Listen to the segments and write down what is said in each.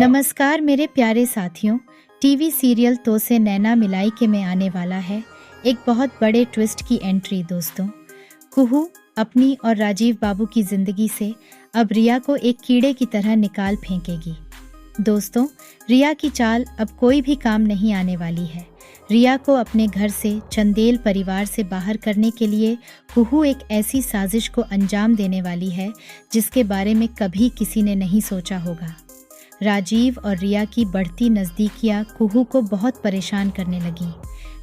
नमस्कार मेरे प्यारे साथियों। टीवी सीरियल तो से नैना मिलाई के में आने वाला है एक बहुत बड़े ट्विस्ट की एंट्री दोस्तों। कुहू अपनी और राजीव बाबू की जिंदगी से अब रिया को एक कीड़े की तरह निकाल फेंकेगी। दोस्तों, रिया की चाल अब कोई भी काम नहीं आने वाली है। रिया को अपने घर से, चंदेल परिवार से बाहर करने के लिए कुहू एक ऐसी साजिश को अंजाम देने वाली है जिसके बारे में कभी किसी ने नहीं सोचा होगा। राजीव और रिया की बढ़ती नज़दीकियां कुहू को बहुत परेशान करने लगी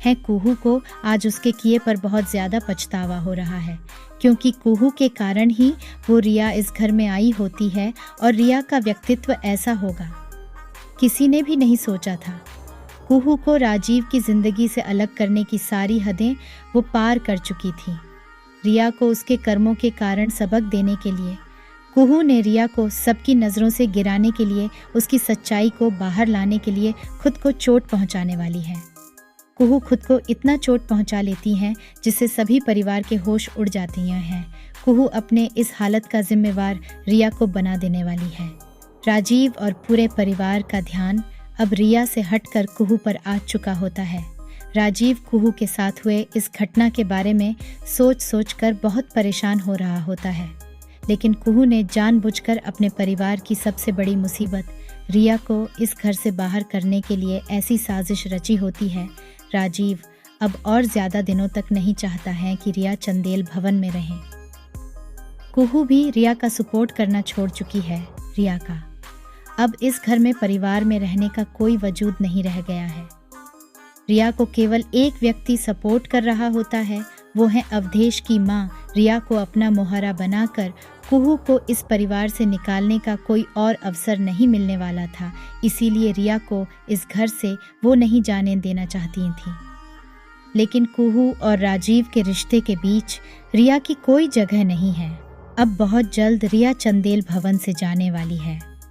हैं। कुहू को आज उसके किए पर बहुत ज़्यादा पछतावा हो रहा है, क्योंकि कुहू के कारण ही वो रिया इस घर में आई होती है और रिया का व्यक्तित्व ऐसा होगा, किसी ने भी नहीं सोचा था। कुहू को राजीव की ज़िंदगी से अलग करने की सारी हदें वो पार कर चुकी थी। रिया को उसके कर्मों के कारण सबक देने के लिए कुहू ने रिया को सबकी नज़रों से गिराने के लिए, उसकी सच्चाई को बाहर लाने के लिए खुद को चोट पहुंचाने वाली है। कुहू खुद को इतना चोट पहुंचा लेती हैं जिससे सभी परिवार के होश उड़ जाती हैं। कुहू अपने इस हालत का जिम्मेवार रिया को बना देने वाली है। राजीव और पूरे परिवार का ध्यान अब रिया से हटकर कुहू पर आ चुका होता है। राजीव कुहू के साथ हुए इस घटना के बारे में सोच सोच कर बहुत परेशान हो रहा होता है, लेकिन कुहू ने जानबूझकर अपने परिवार की सबसे बड़ी मुसीबत रिया को इस घर से बाहर करने के लिए ऐसी साजिश रची होती है। राजीव अब और ज़्यादा दिनों तक नहीं चाहता है कि रिया चंदेल भवन में रहे। कुहू भी रिया का सपोर्ट करना छोड़ चुकी है। रिया का अब इस घर में परिवार में रहने का कोई वजूद नहीं रह गया है। रिया को केवल एक व्यक्ति सपोर्ट कर रहा होता है, वो है अवधेश की माँ। रिया को अपना मोहरा बनाकर कुहू को इस परिवार से निकालने का कोई और अवसर नहीं मिलने वाला था, इसीलिए रिया को इस घर से वो नहीं जाने देना चाहती थी। लेकिन कुहू और राजीव के रिश्ते के बीच रिया की कोई जगह नहीं है। अब बहुत जल्द रिया चंदेल भवन से जाने वाली है।